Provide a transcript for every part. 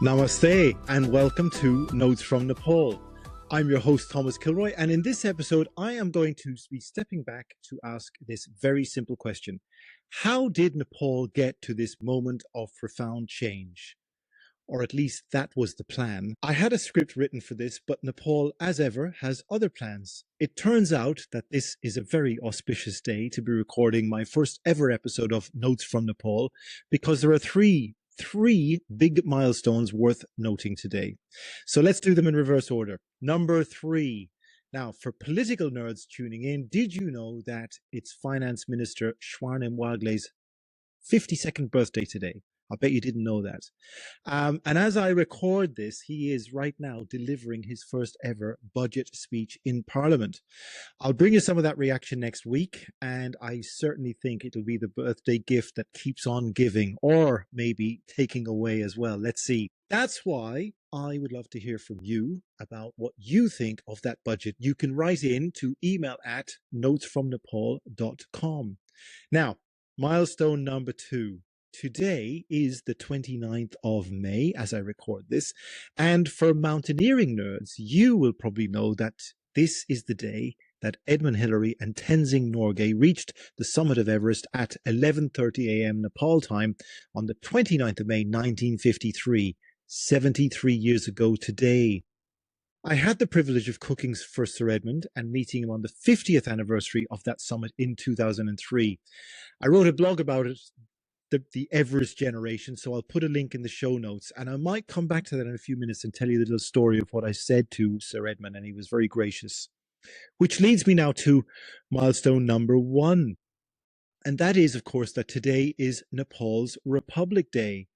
Namaste and welcome to Notes from Nepal. I'm your host Thomas Kilroy, and in this episode I am going to be stepping back to ask this very simple question. How did Nepal get to this moment of profound change? Or at least that was the plan. I had a script written for this, but Nepal, as ever, has other plans. It turns out that this is a very auspicious day to be recording my first ever episode of Notes from Nepal, because there are three big milestones worth noting today. So let's do them in reverse order. Number 3. Now, for political nerds tuning in, did you know that it's Finance Minister Swarnim Wagle's 52nd birthday today? I bet you didn't know that. And as I record this, he is right now delivering his first ever budget speech in Parliament. I'll bring you some of that reaction next week, and I certainly think it'll be the birthday gift that keeps on giving, or maybe taking away as well. Let's see. That's why I would love to hear from you about what you think of that budget. You can write in to email at notesfromnepal.com. Now, milestone number 2. Today is the 29th of May as I record this, and for mountaineering nerds, you will probably know that this is the day that Edmund Hillary and Tenzing Norgay reached the summit of Everest at 11:30 a.m. Nepal time on the 29th of May 1953, 73 years ago today. I had the privilege of cooking for Sir Edmund and meeting him on the 50th anniversary of that summit in 2003. I wrote a blog about it, the Everest generation, so I'll put a link in the show notes, and I might come back to that in a few minutes and tell you the little story of what I said to Sir Edmund, and he was very gracious. Which leads me now to milestone number 1, and that is, of course, that today is Nepal's Republic Day.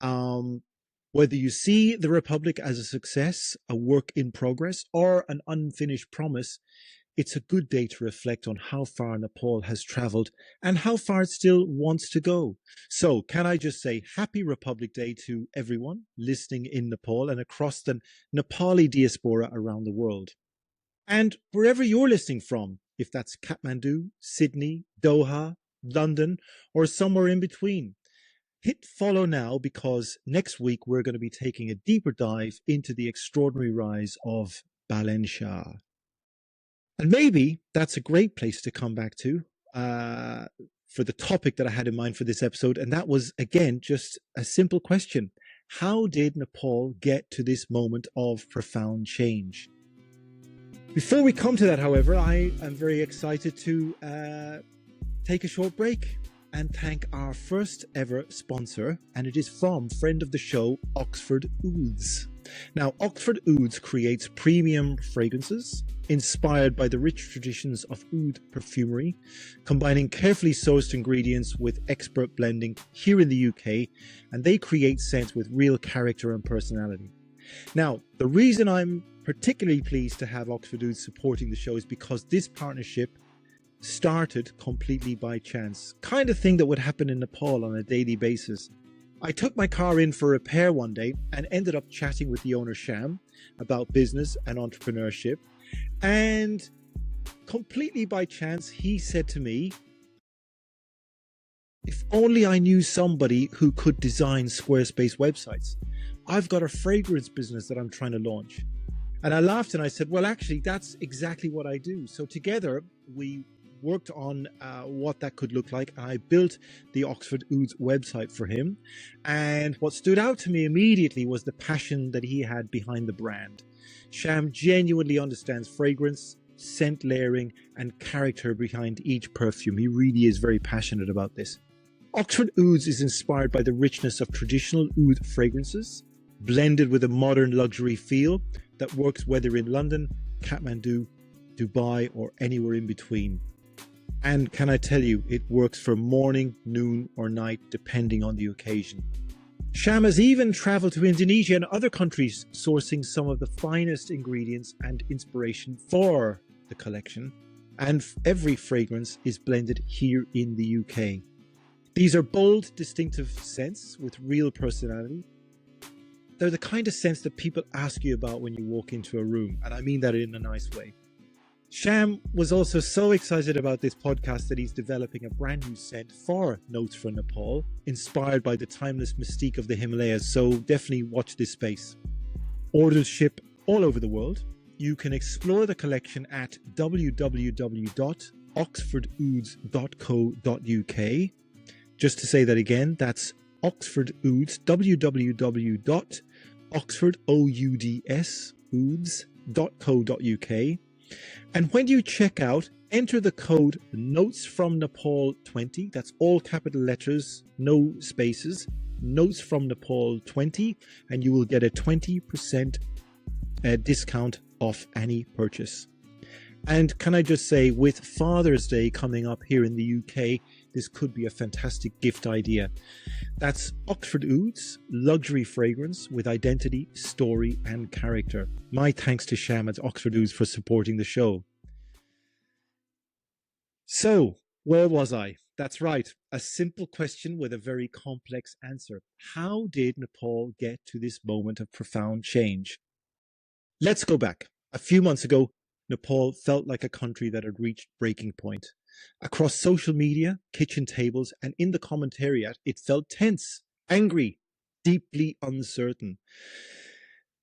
Whether you see the Republic as a success, a work in progress, or an unfinished promise, it's a good day to reflect on how far Nepal has traveled and how far it still wants to go. So can I just say Happy Republic Day to everyone listening in Nepal and across the Nepali diaspora around the world. And wherever you're listening from, if that's Kathmandu, Sydney, Doha, London, or somewhere in between, hit follow now, because next week we're going to be taking a deeper dive into the extraordinary rise of Balen Shah. And maybe that's a great place to come back to for the topic that I had in mind for this episode. And that was, again, just a simple question. How did Nepal get to this moment of profound change? Before we come to that, however, I am very excited to take a short break and thank our first ever sponsor. And it is from friend of the show, Oxford Ouds. Now, Oxford Ouds creates premium fragrances inspired by the rich traditions of oud perfumery, combining carefully sourced ingredients with expert blending here in the UK, and they create scents with real character and personality. Now, the reason I'm particularly pleased to have Oxford Ouds supporting the show is because this partnership started completely by chance, kind of thing that would happen in Nepal on a daily basis. I took my car in for repair one day and ended up chatting with the owner Sham about business and entrepreneurship. And completely by chance, he said to me, if only I knew somebody who could design Squarespace websites. I've got a fragrance business that I'm trying to launch. And I laughed and I said, well, actually, that's exactly what I do. So together we worked on what that could look like, and I built the Oxford Ouds website for him. And what stood out to me immediately was the passion that he had behind the brand. Sham genuinely understands fragrance, scent layering, and character behind each perfume. He really is very passionate about this. Oxford Ouds is inspired by the richness of traditional oud fragrances, blended with a modern luxury feel that works whether in London, Kathmandu, Dubai, or anywhere in between. And can I tell you, it works for morning, noon, or night, depending on the occasion. Sham has even traveled to Indonesia and other countries, sourcing some of the finest ingredients and inspiration for the collection. And every fragrance is blended here in the UK. These are bold, distinctive scents with real personality. They're the kind of scents that people ask you about when you walk into a room, and I mean that in a nice way. Sham was also so excited about this podcast that he's developing a brand new scent for Notes from Nepal, inspired by the timeless mystique of the Himalayas, so definitely watch this space. Orders ship all over the world. You can explore the collection at www.oxfordouds.co.uk. Just to say that again, that's Oxford Ouds, www.oxfordouds.co.uk. And when you check out, enter the code Notes from Nepal 20. That's all capital letters, no spaces. Notes from Nepal 20, and you will get a 20% discount off any purchase. And can I just say, with Father's Day coming up here in the UK, this could be a fantastic gift idea. That's Oxford Ouds, luxury fragrance with identity, story, and character. My thanks to Sham at Oxford Ouds for supporting the show. So, where was I? That's right, a simple question with a very complex answer. How did Nepal get to this moment of profound change? Let's go back. A few months ago, Nepal felt like a country that had reached breaking point. Across social media, kitchen tables, and in the commentariat, it felt tense, angry, deeply uncertain.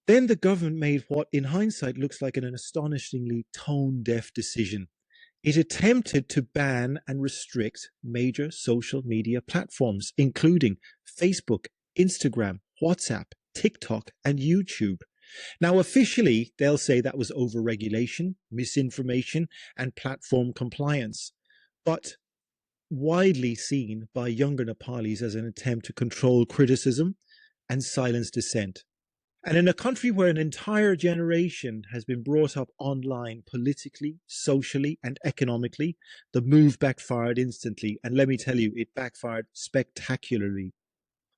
Then the government made what, in hindsight, looks like an astonishingly tone-deaf decision. It attempted to ban and restrict major social media platforms, including Facebook, Instagram, WhatsApp, TikTok, and YouTube. Now, officially, they'll say that was overregulation, misinformation, and platform compliance, but widely seen by younger Nepalis as an attempt to control criticism and silence dissent. And in a country where an entire generation has been brought up online politically, socially, and economically, the move backfired instantly. And let me tell you, it backfired spectacularly.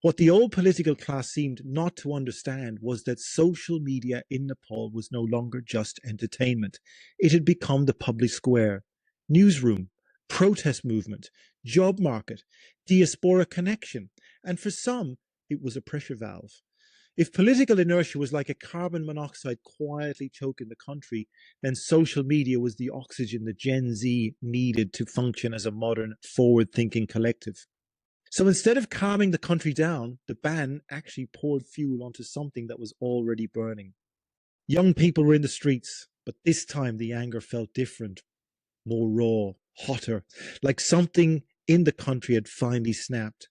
What the old political class seemed not to understand was that social media in Nepal was no longer just entertainment. It had become the public square, newsroom, protest movement, job market, diaspora connection, and for some, it was a pressure valve. If political inertia was like a carbon monoxide quietly choking the country, then social media was the oxygen that Gen Z needed to function as a modern, forward-thinking collective. So instead of calming the country down, the ban actually poured fuel onto something that was already burning. Young people were in the streets, but this time the anger felt different, more raw, hotter, like something in the country had finally snapped.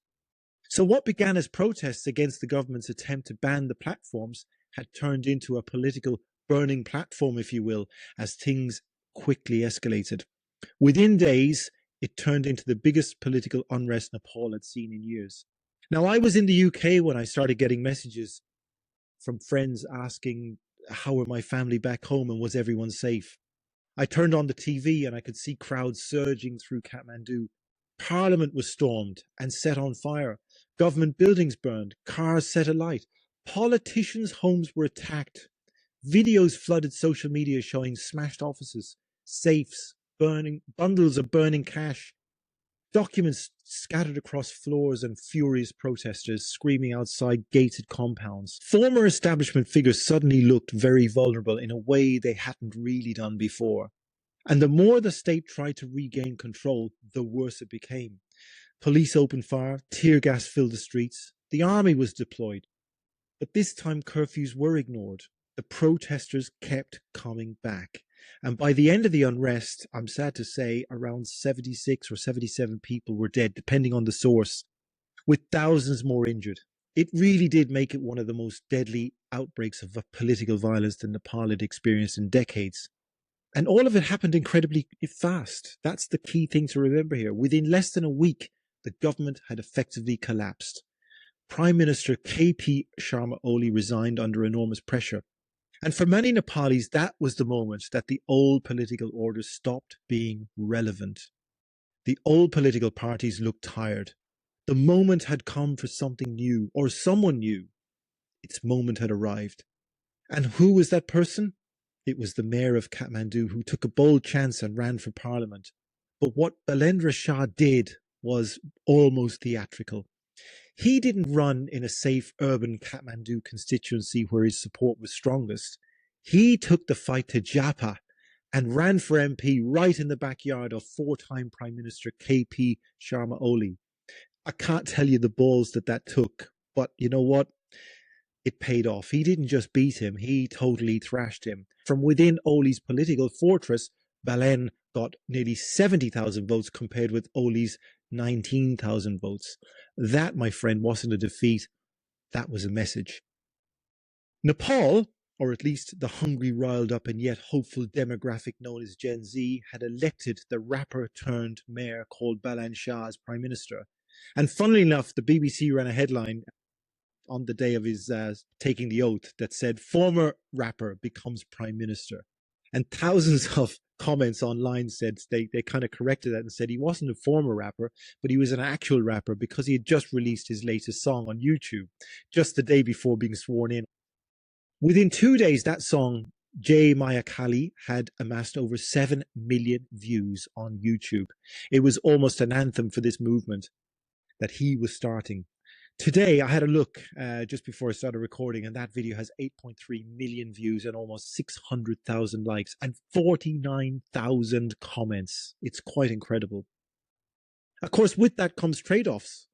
So what began as protests against the government's attempt to ban the platforms had turned into a political burning platform, if you will, as things quickly escalated. Within days, it turned into the biggest political unrest Nepal had seen in years. Now, I was in the UK when I started getting messages from friends asking, how were my family back home and was everyone safe? I turned on the TV and I could see crowds surging through Kathmandu. Parliament was stormed and set on fire. Government buildings burned, cars set alight. Politicians' homes were attacked. Videos flooded social media showing smashed offices, safes, burning bundles of burning cash, documents scattered across floors, and furious protesters screaming outside gated compounds. Former establishment figures suddenly looked very vulnerable in a way they hadn't really done before. And the more the state tried to regain control, the worse it became. Police opened fire, tear gas filled the streets, the army was deployed. But this time curfews were ignored. The protesters kept coming back. And by the end of the unrest, I'm sad to say, around 76 or 77 people were dead, depending on the source, with thousands more injured. It really did make it one of the most deadly outbreaks of political violence that Nepal had experienced in decades. And all of it happened incredibly fast. That's the key thing to remember here. Within less than a week, the government had effectively collapsed. Prime Minister K.P. Sharma Oli resigned under enormous pressure. And for many Nepalis, that was the moment that the old political order stopped being relevant. The old political parties looked tired. The moment had come for something new, or someone new. Its moment had arrived. And who was that person? It was the mayor of Kathmandu, who took a bold chance and ran for parliament. But what Balendra Shah did was almost theatrical. He didn't run in a safe urban Kathmandu constituency where his support was strongest. He took the fight to Japa and ran for MP right in the backyard of four-time Prime Minister KP Sharma Oli. I can't tell you the balls that took, but you know what? It paid off. He didn't just beat him, he totally thrashed him. From within Oli's political fortress, Balen got nearly 70,000 votes compared with Oli's 19,000 votes. That, my friend, wasn't a defeat. That was a message. Nepal, or at least the hungry, riled up and yet hopeful demographic known as Gen Z, had elected the rapper turned mayor called Balan Shah as prime minister. And funnily enough, the BBC ran a headline on the day of his taking the oath that said, "Former rapper becomes prime minister." And thousands of comments online said they kind of corrected that and said he wasn't a former rapper, but he was an actual rapper because he had just released his latest song on YouTube just the day before being sworn in. Within 2 days, that song, Jay Maya Kali, had amassed over 7 million views on YouTube. It was almost an anthem for this movement that he was starting. Today, I had a look just before I started recording, and that video has 8.3 million views and almost 600,000 likes and 49,000 comments. It's quite incredible. Of course, with that comes trade-offs.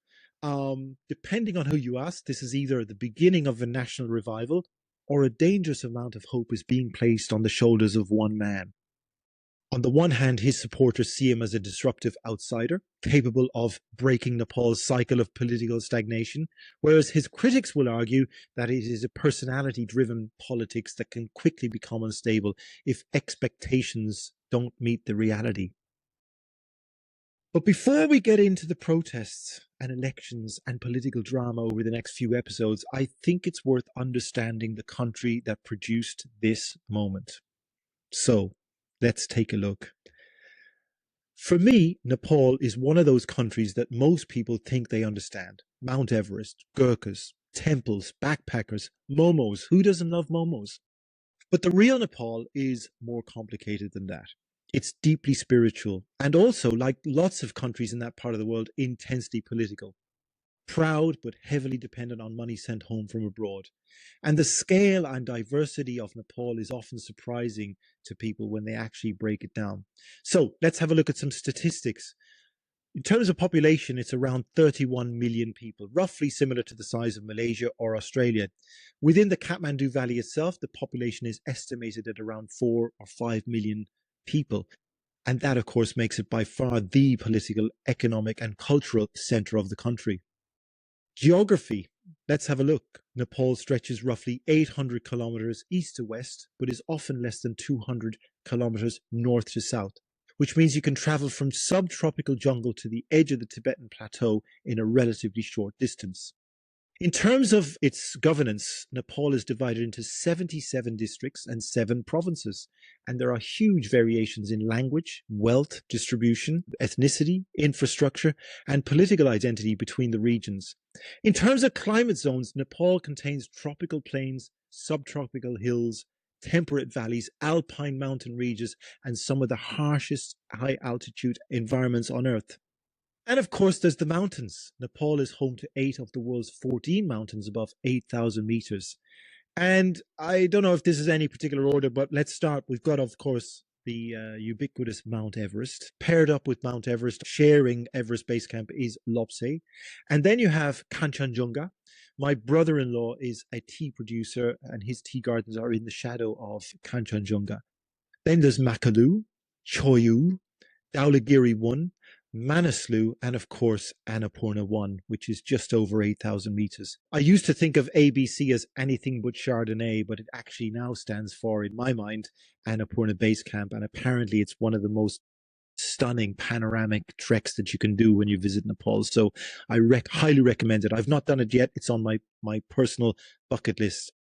Depending on who you ask, this is either the beginning of a national revival or a dangerous amount of hope is being placed on the shoulders of one man. On the one hand, his supporters see him as a disruptive outsider, capable of breaking Nepal's cycle of political stagnation, whereas his critics will argue that it is a personality-driven politics that can quickly become unstable if expectations don't meet the reality. But before we get into the protests and elections and political drama over the next few episodes, I think it's worth understanding the country that produced this moment. So, let's take a look. For me, Nepal is one of those countries that most people think they understand. Mount Everest, Gurkhas, temples, backpackers, momos. Who doesn't love momos? But the real Nepal is more complicated than that. It's deeply spiritual and also, like lots of countries in that part of the world, intensely political. Proud but heavily dependent on money sent home from abroad. And the scale and diversity of Nepal is often surprising to people when they actually break it down. So let's have a look at some statistics. In terms of population, it's around 31 million people, roughly similar to the size of Malaysia or Australia. Within the Kathmandu Valley itself, the population is estimated at around 4 or 5 million people. And that, of course, makes it by far the political, economic, and cultural center of the country. Geography. Let's have a look. Nepal stretches roughly 800 kilometers east to west, but is often less than 200 kilometers north to south, which means you can travel from subtropical jungle to the edge of the Tibetan plateau in a relatively short distance. In terms of its governance, Nepal is divided into 77 districts and 7 provinces, and there are huge variations in language, wealth distribution, ethnicity, infrastructure, and political identity between the regions. In terms of climate zones, Nepal contains tropical plains, subtropical hills, temperate valleys, alpine mountain ranges, and some of the harshest high-altitude environments on Earth. And of course, there's the mountains. Nepal is home to 8 of the world's 14 mountains above 8,000 meters. And I don't know if this is any particular order, but let's start. We've got, of course, the ubiquitous Mount Everest. Paired up with Mount Everest, sharing Everest Base Camp is Lhotse. And then you have Kanchenjunga. My brother-in-law is a tea producer, and his tea gardens are in the shadow of Kanchenjunga. Then there's Makalu, Choyu, Dhaulagiri 1, Manaslu, and of course Annapurna 1, which is just over 8,000 meters. I used to think of ABC as anything but Chardonnay, but it actually now stands for, in my mind, Annapurna Base Camp, and apparently it's one of the most stunning panoramic treks that you can do when you visit Nepal. So I highly recommend it. I've not done it yet. It's on my personal bucket list.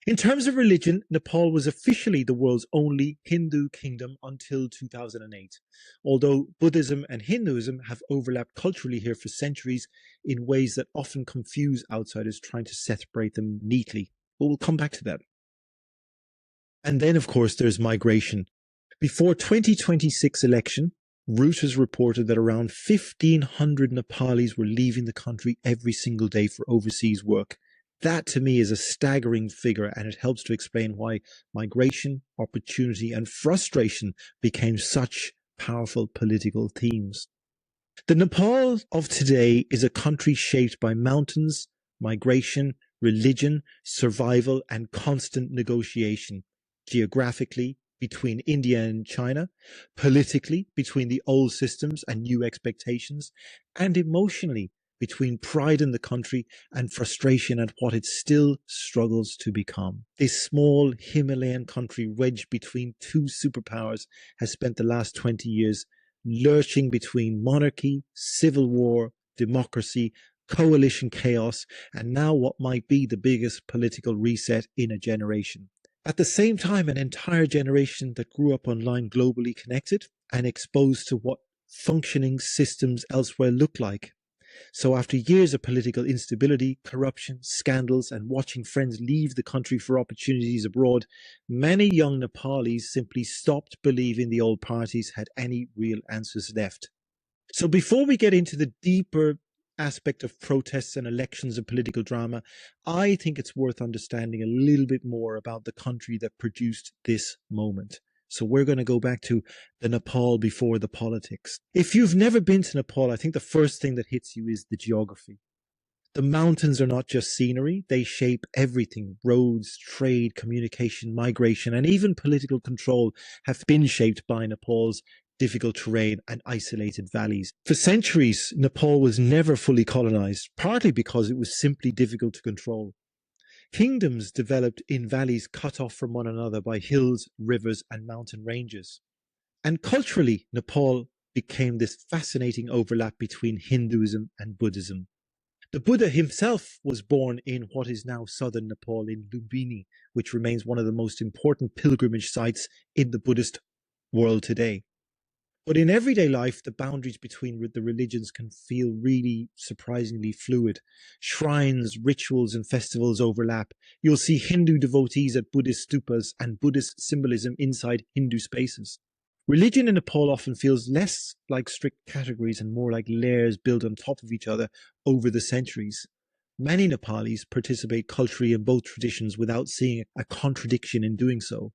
In terms of religion, Nepal was officially the world's only Hindu kingdom until 2008, although Buddhism and Hinduism have overlapped culturally here for centuries in ways that often confuse outsiders trying to separate them neatly. But we'll come back to that. And then, of course, there's migration. Before 2026 election, Reuters reported that around 1,500 Nepalis were leaving the country every single day for overseas work. That to me is a staggering figure, and it helps to explain why migration, opportunity, and frustration became such powerful political themes. The Nepal of today is a country shaped by mountains, migration, religion, survival, and constant negotiation. Geographically, between India and China, politically, between the old systems and new expectations, and emotionally, between pride in the country and frustration at what it still struggles to become. This small Himalayan country wedged between two superpowers has spent the last 20 years lurching between monarchy, civil war, democracy, coalition chaos, and now what might be the biggest political reset in a generation. At the same time, an entire generation that grew up online globally connected and exposed to what functioning systems elsewhere look like. So after years of political instability, corruption, scandals, and watching friends leave the country for opportunities abroad, many young Nepalis simply stopped believing the old parties had any real answers left. So before we get into the deeper aspect of protests and elections and political drama, I think it's worth understanding a little bit more about the country that produced this moment. So we're going to go back to the Nepal before the politics. If you've never been to Nepal, I think the first thing that hits you is the geography. The mountains are not just scenery, they shape everything. Roads, trade, communication, migration, and even political control have been shaped by Nepal's difficult terrain and isolated valleys. For centuries, Nepal was never fully colonized, partly because it was simply difficult to control. Kingdoms developed in valleys cut off from one another by hills, rivers, and mountain ranges. And culturally, Nepal became this fascinating overlap between Hinduism and Buddhism. The Buddha himself was born in what is now southern Nepal in Lumbini, which remains one of the most important pilgrimage sites in the Buddhist world today. But in everyday life, the boundaries between the religions can feel really surprisingly fluid. Shrines, rituals, and festivals overlap. You'll see Hindu devotees at Buddhist stupas and Buddhist symbolism inside Hindu spaces. Religion in Nepal often feels less like strict categories and more like layers built on top of each other over the centuries. Many Nepalis participate culturally in both traditions without seeing a contradiction in doing so.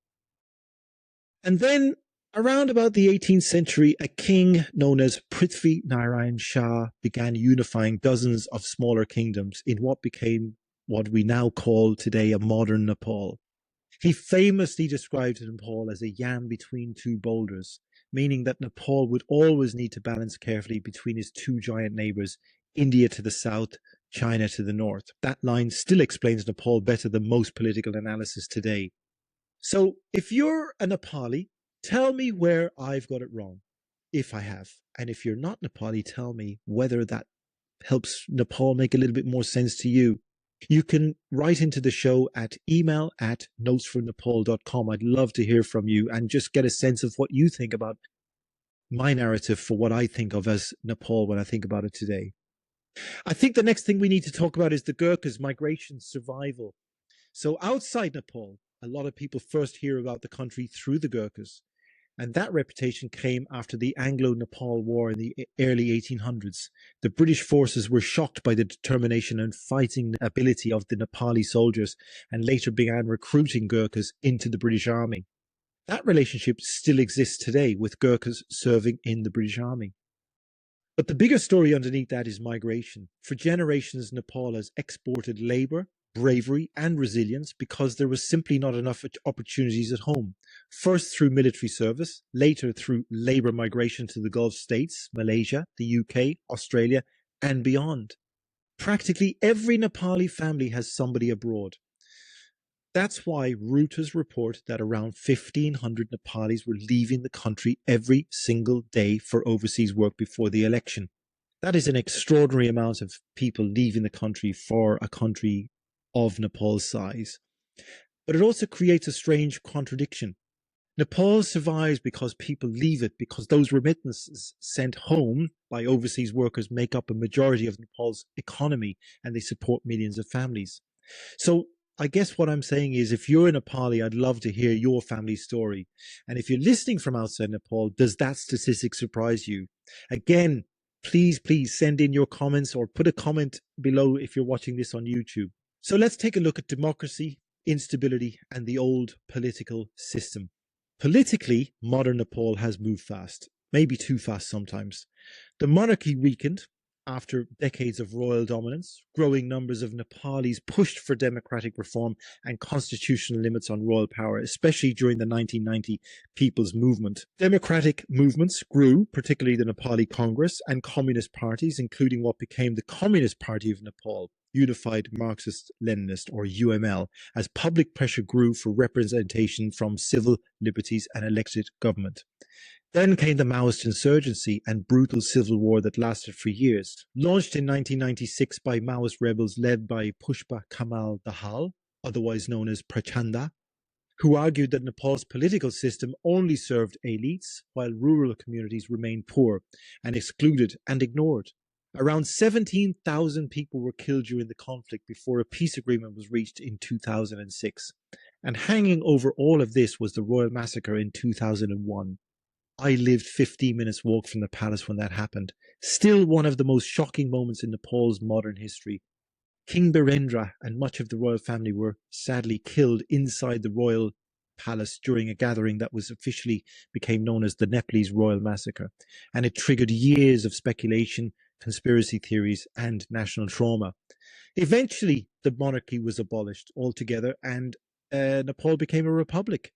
And then around about the 18th century, a king known as Prithvi Narayan Shah began unifying dozens of smaller kingdoms in what became what we now call today a modern Nepal. He famously described Nepal as a yam between two boulders, meaning that Nepal would always need to balance carefully between his two giant neighbors, India to the south, China to the north. That line still explains Nepal better than most political analysis today. So if you're a Nepali, tell me where I've got it wrong, if I have. And if you're not Nepali, tell me whether that helps Nepal make a little bit more sense to you. You can write into the show at email@notesfromnepal.com. I'd love to hear from you and just get a sense of what you think about my narrative for what I think of as Nepal when I think about it today. I think the next thing we need to talk about is the Gurkhas, migration, survival. So outside Nepal, a lot of people first hear about the country through the Gurkhas. And that reputation came after the Anglo-Nepal War in the early 1800s. The British forces were shocked by the determination and fighting ability of the Nepali soldiers and later began recruiting Gurkhas into the British Army. That relationship still exists today with Gurkhas serving in the British Army. But the bigger story underneath that is migration. For generations, Nepal has exported labour, bravery, and resilience because there was simply not enough opportunities at home. First through military service, later through labour migration to the Gulf states, Malaysia, the UK, Australia, and beyond. Practically every Nepali family has somebody abroad. That's why Reuters report that around 1,500 Nepalis were leaving the country every single day for overseas work before the election. That is an extraordinary amount of people leaving the country for a country of Nepal's size. But it also creates a strange contradiction. Nepal survives because people leave it, because those remittances sent home by overseas workers make up a majority of Nepal's economy and they support millions of families. So I guess what I'm saying is if you're a Nepali, I'd love to hear your family story. And if you're listening from outside Nepal, does that statistic surprise you? Again, please send in your comments or put a comment below if you're watching this on YouTube. So let's take a look at democracy, instability, and the old political system. Politically, modern Nepal has moved fast, maybe too fast sometimes. The monarchy weakened after decades of royal dominance. Growing numbers of Nepalis pushed for democratic reform and constitutional limits on royal power, especially during the 1990 People's Movement. Democratic movements grew, particularly the Nepali Congress and communist parties, including what became the Communist Party of Nepal, Unified Marxist-Leninist, or UML, as public pressure grew for representation from civil liberties and elected government. Then came the Maoist insurgency and brutal civil war that lasted for years. Launched in 1996 by Maoist rebels led by Pushpa Kamal Dahal, otherwise known as Prachanda, who argued that Nepal's political system only served elites while rural communities remained poor and excluded and ignored. Around 17,000 people were killed during the conflict before a peace agreement was reached in 2006. And hanging over all of this was the Royal Massacre in 2001. I lived 15 minutes walk from the palace when that happened. Still one of the most shocking moments in Nepal's modern history. King Birendra and much of the royal family were sadly killed inside the royal palace during a gathering that was officially became known as the Nepalese Royal Massacre. And it triggered years of speculation, conspiracy theories, and national trauma. Eventually, the monarchy was abolished altogether and Nepal became a republic.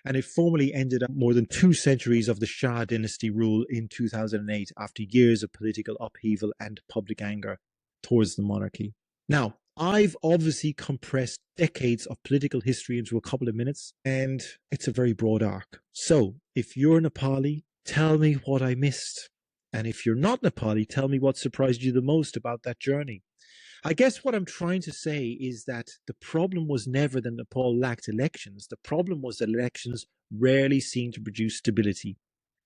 And it formally ended up more than 2 centuries of the Shah dynasty rule in 2008 after years of political upheaval and public anger towards the monarchy. Now, I've obviously compressed decades of political history into a couple of minutes, and it's a very broad arc. So, if you're Nepali, tell me what I missed. And if you're not Nepali, tell me what surprised you the most about that journey. I guess what I'm trying to say is that the problem was never that Nepal lacked elections. The problem was that elections rarely seemed to produce stability.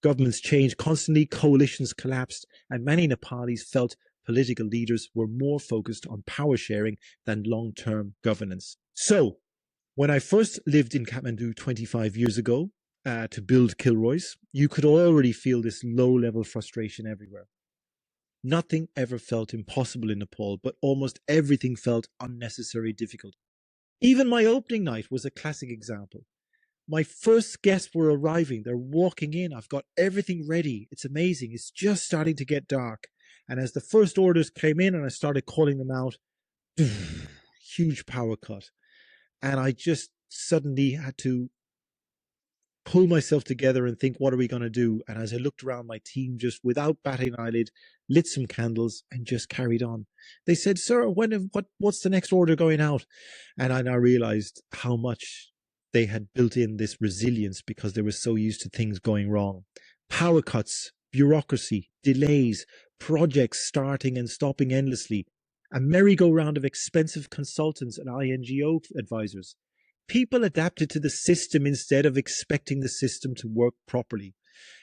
Governments changed constantly, coalitions collapsed, and many Nepalis felt political leaders were more focused on power sharing than long-term governance. So, when I first lived in Kathmandu 25 years ago to build Kilroy's, you could already feel this low-level frustration everywhere. Nothing ever felt impossible in Nepal, but almost everything felt unnecessarily difficult. Even my opening night was a classic example. My first guests were arriving. They're walking in. I've got everything ready. It's amazing. It's just starting to get dark. And as the first orders came in and I started calling them out, huge power cut. And I just suddenly had to pull myself together and think, what are we going to do? And as I looked around, my team just without batting an eyelid lit some candles and just carried on. They said, sir, what's the next order going out? And I now realized how much they had built in this resilience because they were so used to things going wrong. Power cuts, bureaucracy, delays, projects starting and stopping endlessly, a merry-go-round of expensive consultants and INGO advisors. People adapted to the system instead of expecting the system to work properly.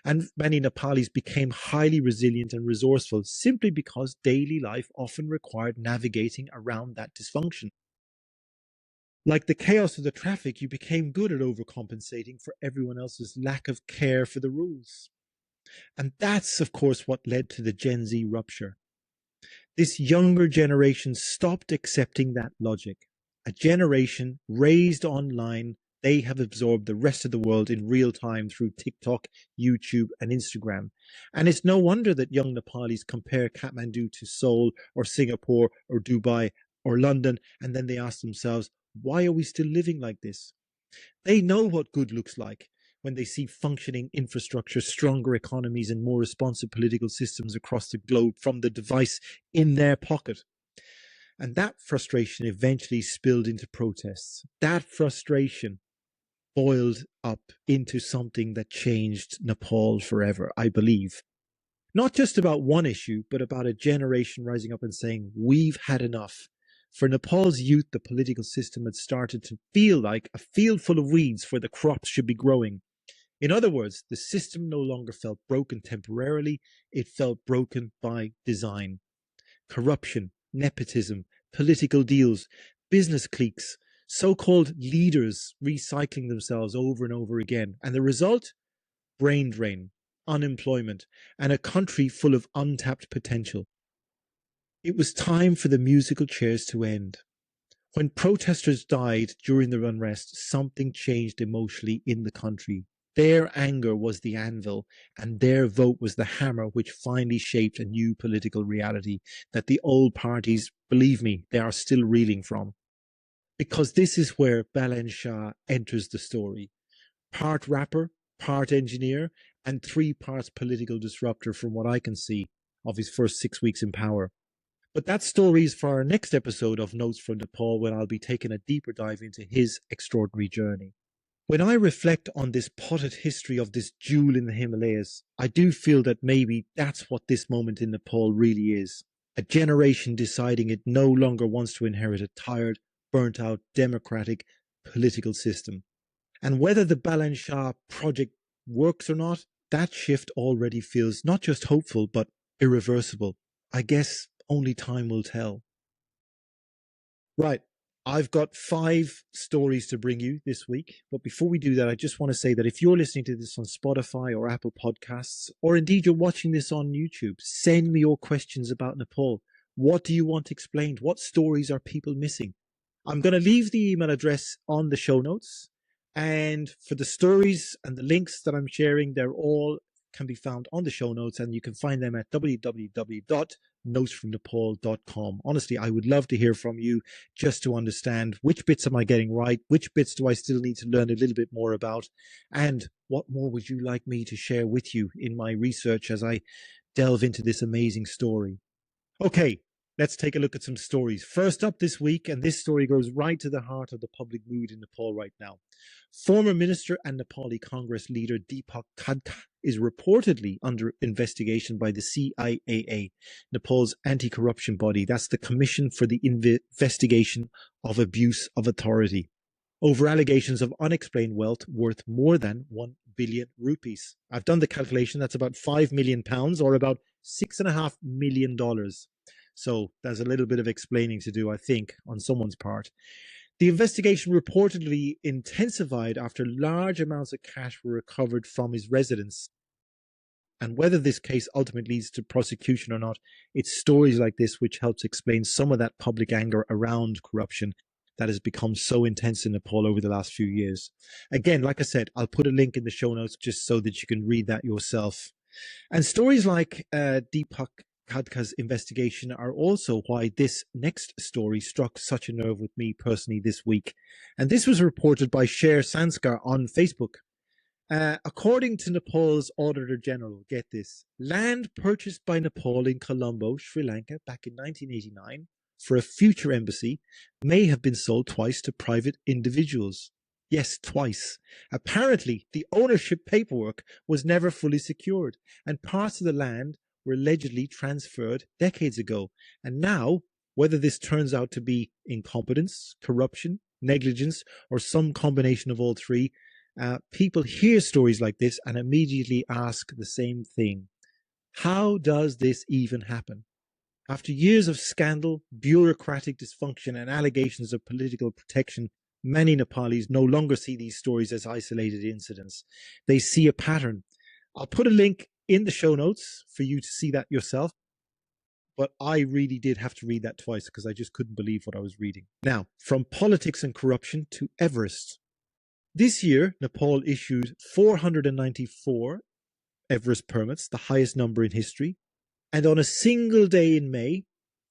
And many Nepalis became highly resilient and resourceful simply because daily life often required navigating around that dysfunction. Like the chaos of the traffic, you became good at overcompensating for everyone else's lack of care for the rules. And that's, of course, what led to the Gen Z rupture. This younger generation stopped accepting that logic. A generation raised online, they have absorbed the rest of the world in real time through TikTok, YouTube, and Instagram. And it's no wonder that young Nepalis compare Kathmandu to Seoul or Singapore or Dubai or London, and then they ask themselves, why are we still living like this? They know what good looks like when they see functioning infrastructure, stronger economies, and more responsive political systems across the globe from the device in their pocket. And that frustration eventually spilled into protests. That frustration boiled up into something that changed Nepal forever, I believe. Not just about one issue, but about a generation rising up and saying, we've had enough. For Nepal's youth, the political system had started to feel like a field full of weeds where the crops should be growing. In other words, the system no longer felt broken temporarily, it felt broken by design. Corruption, nepotism, political deals, business cliques, so-called leaders recycling themselves over and over again. And the result? Brain drain, unemployment, and a country full of untapped potential. It was time for the musical chairs to end. When protesters died during the unrest, something changed emotionally in the country. Their anger was the anvil, and their vote was the hammer which finally shaped a new political reality that the old parties, believe me, they are still reeling from. Because this is where Balan Shah enters the story. Part rapper, part engineer, and 3 parts political disruptor from what I can see of his first 6 weeks in power. But that story is for our next episode of Notes from Nepal, when I'll be taking a deeper dive into his extraordinary journey. When I reflect on this potted history of this jewel in the Himalayas, I do feel that maybe that's what this moment in Nepal really is. A generation deciding it no longer wants to inherit a tired, burnt out, democratic political system. And whether the Balan Shah project works or not, that shift already feels not just hopeful, but irreversible. I guess only time will tell. Right. I've got 5 stories to bring you this week. But before we do that, I just want to say that if you're listening to this on Spotify or Apple Podcasts, or indeed you're watching this on YouTube, send me your questions about Nepal. What do you want explained? What stories are people missing? I'm going to leave the email address on the show notes. And for the stories and the links that I'm sharing, they're all can be found on the show notes, and you can find them at www.notesfromnepal.com. Honestly, I would love to hear from you, just to understand which bits am I getting right, which bits do I still need to learn a little bit more about, and what more would you like me to share with you in my research as I delve into this amazing story. Okay, let's take a look at some stories. First up this week, and this story goes right to the heart of the public mood in Nepal right now. Former minister and Nepali Congress leader Deepak Khadka is reportedly under investigation by the CIAA, Nepal's anti-corruption body. That's the Commission for the Investigation of Abuse of Authority, over allegations of unexplained wealth worth more than 1 billion rupees. I've done the calculation. That's about £5 million, or about $6.5 million. So there's a little bit of explaining to do, I think, on someone's part. The investigation reportedly intensified after large amounts of cash were recovered from his residence. And whether this case ultimately leads to prosecution or not, it's stories like this which helps explain some of that public anger around corruption that has become so intense in Nepal over the last few years. Again, like I said, I'll put a link in the show notes just so that you can read that yourself. And stories like Deepak Khadka's investigation are also why this next story struck such a nerve with me personally this week. And this was reported by Sher Sanskar on Facebook. According to Nepal's Auditor General, get this, land purchased by Nepal in Colombo, Sri Lanka, back in 1989 for a future embassy may have been sold twice to private individuals. Yes, twice. Apparently, the ownership paperwork was never fully secured, and parts of the land were allegedly transferred decades ago. And now, whether this turns out to be incompetence, corruption, negligence, or some combination of all three, people hear stories like this and immediately ask the same thing. How does this even happen? After years of scandal, bureaucratic dysfunction, and allegations of political protection, many Nepalis no longer see these stories as isolated incidents. They see a pattern. I'll put a link in the show notes for you to see that yourself. But I really did have to read that twice because I just couldn't believe what I was reading. Now, from politics and corruption to Everest. This year, Nepal issued 494 Everest permits, the highest number in history. And on a single day in May,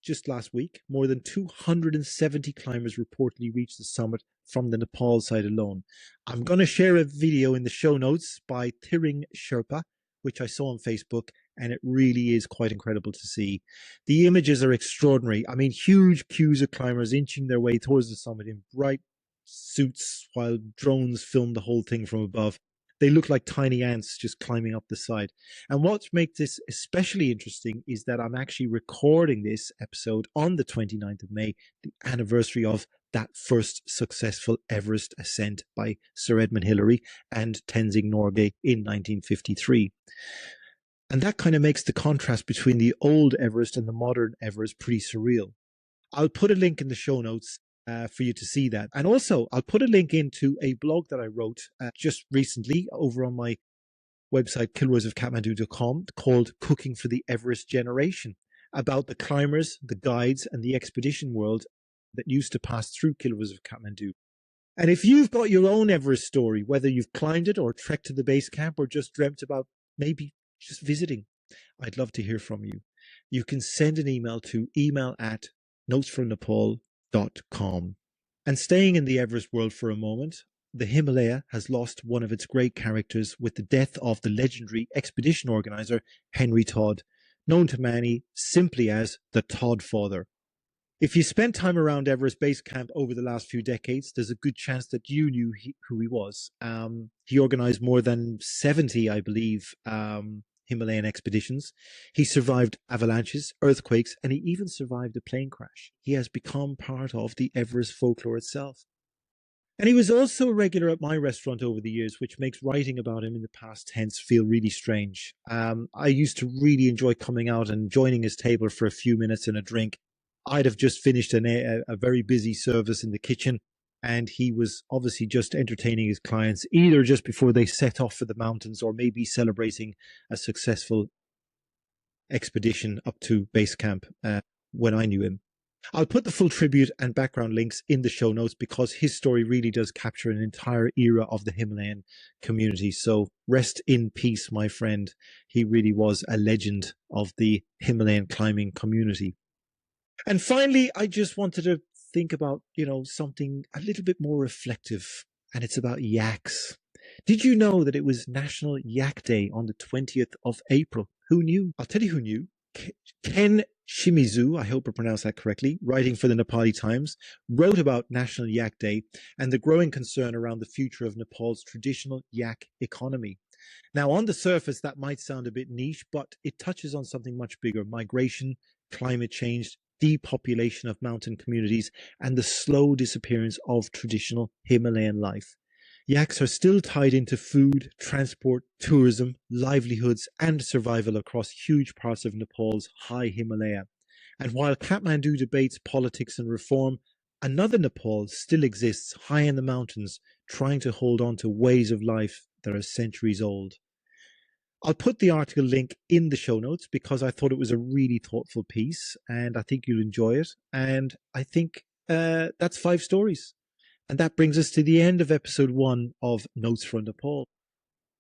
just last week, more than 270 climbers reportedly reached the summit from the Nepal side alone. I'm going to share a video in the show notes by Thiring Sherpa, which I saw on Facebook, and it really is quite incredible to see. The images are extraordinary. I mean, huge queues of climbers inching their way towards the summit in bright suits while drones film the whole thing from above. They look like tiny ants just climbing up the side. And what makes this especially interesting is that I'm actually recording this episode on the 29th of May, the anniversary of that first successful Everest ascent by Sir Edmund Hillary and Tenzing Norgay in 1953. And that kind of makes the contrast between the old Everest and the modern Everest pretty surreal. I'll put a link in the show notes for you to see that. And also, I'll put a link into a blog that I wrote just recently over on my website, kilroysofkathmandu.com, called Cooking for the Everest Generation, about the climbers, the guides, and the expedition world that used to pass through kilometers of Kathmandu. And if you've got your own Everest story, whether you've climbed it or trekked to the base camp or just dreamt about maybe just visiting, I'd love to hear from you. You can send an email to email@notesfromnepal.com. And staying in the Everest world for a moment, the Himalaya has lost one of its great characters with the death of the legendary expedition organizer Henry Todd, known to many simply as the Todd Father. If you spent time around Everest Base Camp over the last few decades, there's a good chance that you knew who he was. He organized more than 70, I believe, Himalayan expeditions. He survived avalanches, earthquakes, and he even survived a plane crash. He has become part of the Everest folklore itself. And he was also a regular at my restaurant over the years, which makes writing about him in the past tense feel really strange. I used to really enjoy coming out and joining his table for a few minutes and a drink. I'd have just finished a very busy service in the kitchen, and he was obviously just entertaining his clients, either just before they set off for the mountains or maybe celebrating a successful expedition up to base camp when I knew him. I'll put the full tribute and background links in the show notes because his story really does capture an entire era of the Himalayan community. So rest in peace, my friend. He really was a legend of the Himalayan climbing community. And finally, I just wanted to think about, something a little bit more reflective, and it's about yaks. Did you know that it was National Yak Day on the 20th of April? Who knew? I'll tell you who knew. Ken Shimizu, I hope I pronounced that correctly, writing for the Nepali Times, wrote about National Yak Day and the growing concern around the future of Nepal's traditional yak economy. Now, on the surface, that might sound a bit niche, but it touches on something much bigger: migration, climate change, depopulation of mountain communities, and the slow disappearance of traditional Himalayan life. Yaks are still tied into food, transport, tourism, livelihoods, and survival across huge parts of Nepal's high Himalaya. And while Kathmandu debates politics and reform, another Nepal still exists high in the mountains, trying to hold on to ways of life that are centuries old. I'll put the article link in the show notes because I thought it was a really thoughtful piece and I think you'll enjoy it. And I think that's 5 stories. And that brings us to the end of episode 1 of Notes from Nepal.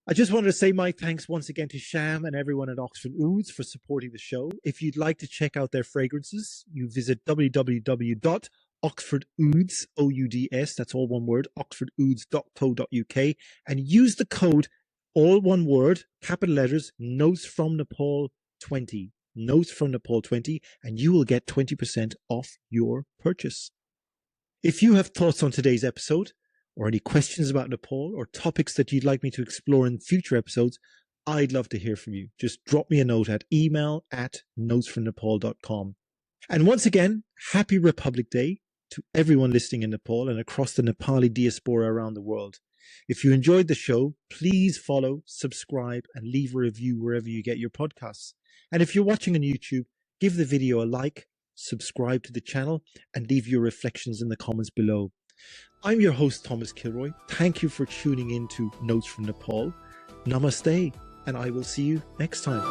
I just wanted to say my thanks once again to Sham and everyone at Oxford Ouds for supporting the show. If you'd like to check out their fragrances, you visit www.oxfordouds, O-U-D-S, that's all one word, oxfordouds.co.uk, and use the code, all one word, capital letters, Notes from Nepal 20, Notes from Nepal 20, and you will get 20% off your purchase. If you have thoughts on today's episode, or any questions about Nepal, or topics that you'd like me to explore in future episodes, I'd love to hear from you. Just drop me a note at email@notesfromnepal.com. And once again, happy Republic Day to everyone listening in Nepal and across the Nepali diaspora around the world. If you enjoyed the show, please follow, subscribe, and leave a review wherever you get your podcasts. And if you're watching on YouTube, give the video a like, subscribe to the channel, and leave your reflections in the comments below. I'm your host, Thomas Kilroy. Thank you for tuning in to Notes from Nepal. Namaste, and I will see you next time.